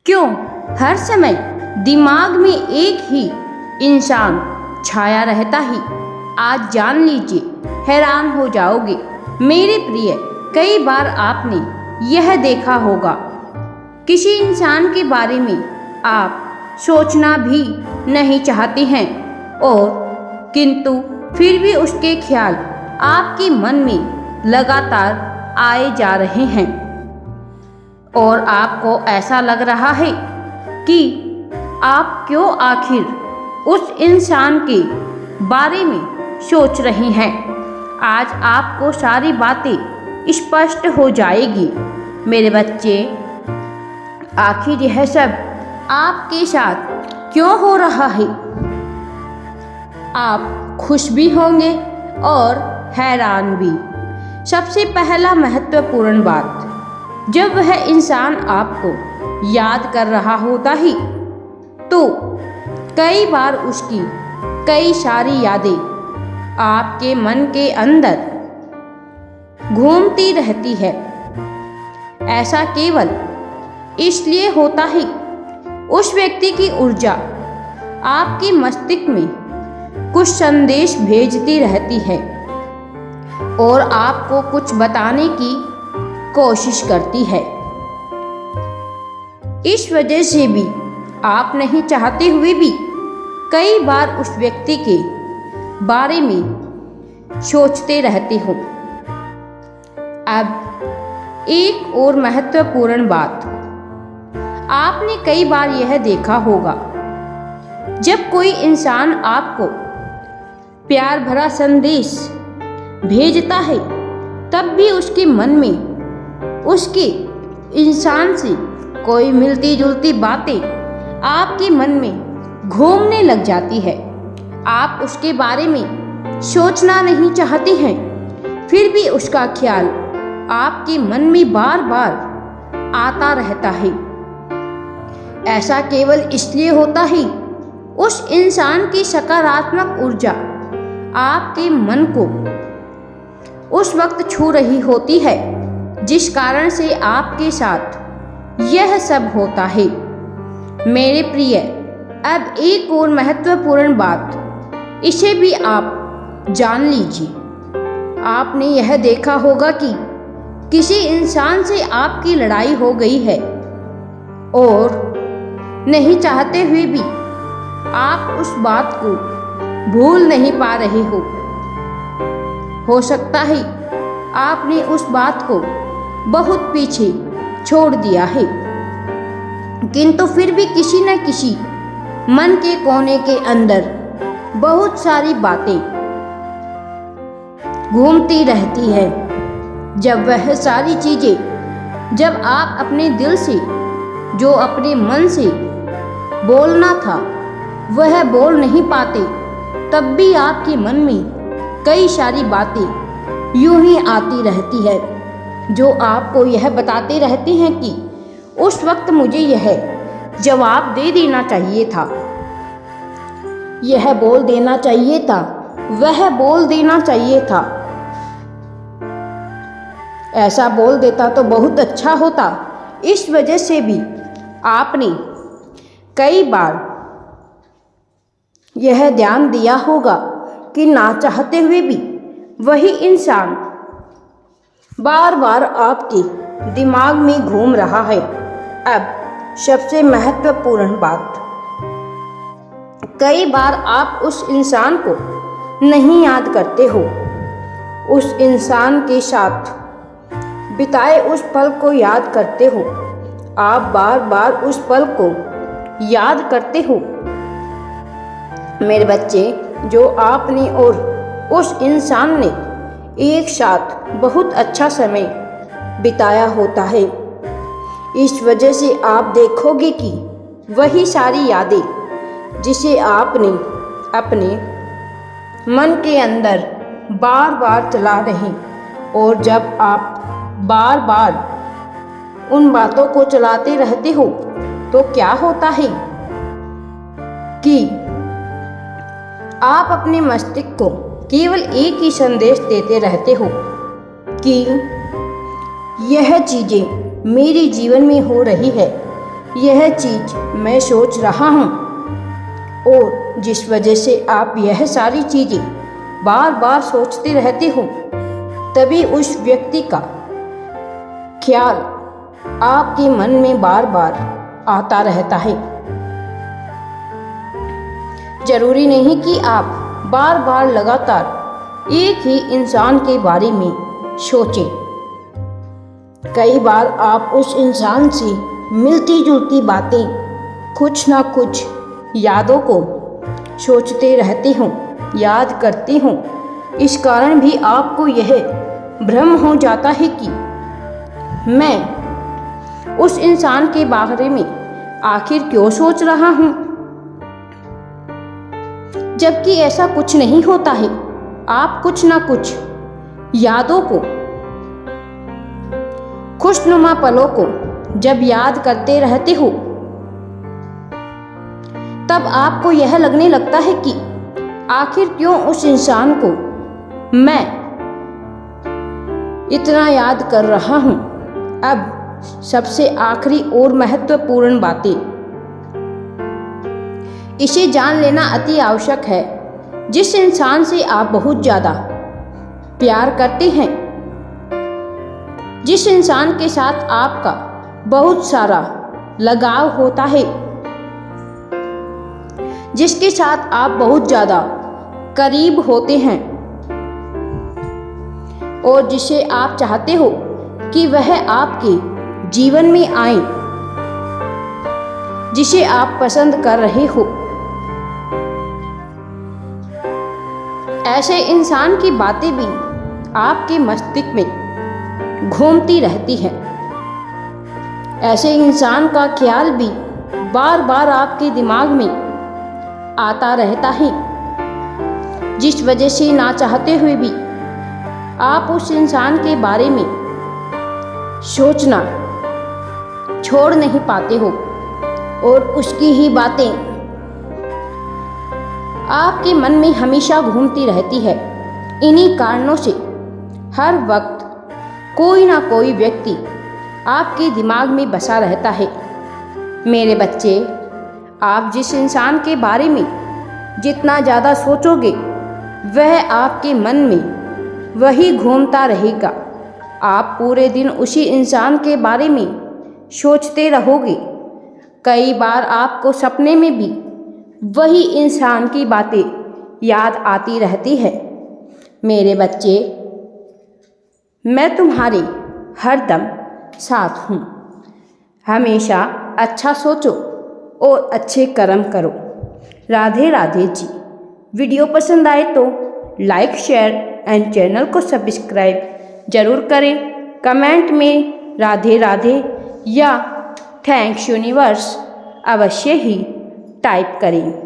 क्यों हर समय दिमाग में एक ही इंसान छाया रहता ही? आज जान लीजिए, हैरान हो जाओगे मेरे प्रिय। कई बार आपने यह देखा होगा, किसी इंसान के बारे में आप सोचना भी नहीं चाहते हैं और किंतु फिर भी उसके ख्याल आपके मन में लगातार आए जा रहे हैं और आपको ऐसा लग रहा है कि आप क्यों आखिर उस इंसान के बारे में सोच रहे हैं। आज आपको सारी बातें स्पष्ट हो जाएगी मेरे बच्चे। आखिर यह सब आपके साथ क्यों हो रहा है? आप खुश भी होंगे और हैरान भी। सबसे पहला महत्वपूर्ण बात, जब वह इंसान आपको याद कर रहा होता ही तो कई बार उसकी कई सारी यादें आपके मन के अंदर घूमती रहती है। ऐसा केवल इसलिए होता है उस व्यक्ति की ऊर्जा आपके मस्तिष्क में कुछ संदेश भेजती रहती है और आपको कुछ बताने की कोशिश करती है। इस वजह से भी आप नहीं चाहते हुए भी कई बार उस व्यक्ति के बारे में सोचते रहते हो। अब एक और महत्वपूर्ण बात, आपने कई बार यह देखा होगा, जब कोई इंसान आपको प्यार भरा संदेश भेजता है तब भी उसके मन में उसके इंसान से कोई मिलती जुलती बातें आपके मन में घूमने लग जाती है। आप उसके बारे में सोचना नहीं चाहते हैं, फिर भी उसका ख्याल आपके मन में बार बार आता रहता है। ऐसा केवल इसलिए होता है उस इंसान की सकारात्मक ऊर्जा आपके मन को उस वक्त छू रही होती है, जिस कारण से आपके साथ यह सब होता है मेरे प्रिय। अब एक और महत्वपूर्ण बात, इसे भी आप जान लीजिए। आपने यह देखा होगा कि किसी इंसान से आपकी लड़ाई हो गई है और नहीं चाहते हुए भी आप उस बात को भूल नहीं पा रहे हो सकता है आपने उस बात को बहुत पीछे छोड़ दिया है, किंतु फिर भी किसी न किसी मन के कोने के अंदर बहुत सारी बातें घूमती रहती है। जब वह सारी चीजें, जब आप अपने दिल से, जो अपने मन से बोलना था वह बोल नहीं पाते, तब भी आपके मन में कई सारी बातें यूं ही आती रहती है जो आपको यह बताते रहते हैं कि उस वक्त मुझे यह जवाब दे देना चाहिए था, यह बोल देना चाहिए था, वह बोल देना चाहिए था, ऐसा बोल देता तो बहुत अच्छा होता। इस वजह से भी आपने कई बार यह ध्यान दिया होगा कि ना चाहते हुए भी वही इंसान बार बार आपके दिमाग में घूम रहा है। अब सबसे महत्वपूर्ण बात, कई बार आप उस इंसान को नहीं याद करते हो, उस इंसान के साथ बिताए उस पल को याद करते हो। आप बार बार उस पल को याद करते हो मेरे बच्चे, जो आपने और उस इंसान ने एक साथ बहुत अच्छा समय बिताया होता है। इस वजह से आप देखोगे कि वही सारी यादें जिसे आपने अपने मन के अंदर बार बार चला रहे, और जब आप बार बार उन बातों को चलाते रहते हो तो क्या होता है कि आप अपने मस्तिष्क को केवल एक ही संदेश देते रहते हो कि यह चीज़ें मेरे जीवन में हो रही है, यह चीज़ मैं सोच रहा हूँ, और जिस वजह से आप यह सारी चीज़ें बार बार सोचते रहते हो, तभी उस व्यक्ति का ख्याल आपके मन में बार बार आता रहता है। जरूरी नहीं कि आप बार बार लगातार एक ही इंसान के बारे में सोचें। कई बार आप उस इंसान से मिलती जुलती बातें, कुछ ना कुछ यादों को सोचते रहते हो, याद करते हो। इस कारण भी आपको यह भ्रम हो जाता है कि मैं उस इंसान के बारे में आखिर क्यों सोच रहा हूँ, जबकि ऐसा कुछ नहीं होता है। आप कुछ ना कुछ यादों को, खुशनुमा पलों को जब याद करते रहते हो, तब आपको यह लगने लगता है कि आखिर क्यों उस इंसान को मैं इतना याद कर रहा हूँ। अब सबसे आखिरी और महत्वपूर्ण बातें, इसे जान लेना अति आवश्यक है। जिस इंसान से आप बहुत ज़्यादा प्यार करते हैं, जिस इंसान के साथ आपका बहुत सारा लगाव होता है, जिसके साथ आप बहुत ज़्यादा करीब होते हैं, और जिसे आप चाहते हो कि वह आपके जीवन में आए, जिसे आप पसंद कर रहे हो, ऐसे इंसान की बातें भी आपके मस्तिष्क में घूमती रहती हैं। ऐसे इंसान का ख्याल भी बार बार आपके दिमाग में आता रहता है, जिस वजह से ना चाहते हुए भी आप उस इंसान के बारे में सोचना छोड़ नहीं पाते हो, और उसकी ही बातें आपके मन में हमेशा घूमती रहती है। इन्हीं कारणों से हर वक्त कोई ना कोई व्यक्ति आपके दिमाग में बसा रहता है। मेरे बच्चे, आप जिस इंसान के बारे में जितना ज़्यादा सोचोगे, वह आपके मन में वही घूमता रहेगा। आप पूरे दिन उसी इंसान के बारे में सोचते रहोगे। कई बार आपको सपने में भी वही इंसान की बातें याद आती रहती है। मेरे बच्चे, मैं तुम्हारे हरदम साथ हूँ। हमेशा अच्छा सोचो और अच्छे कर्म करो। राधे राधे जी। वीडियो पसंद आए तो लाइक, शेयर एंड चैनल को सब्सक्राइब जरूर करें। कमेंट में राधे राधे या थैंक्स यूनिवर्स अवश्य ही टाइप करें।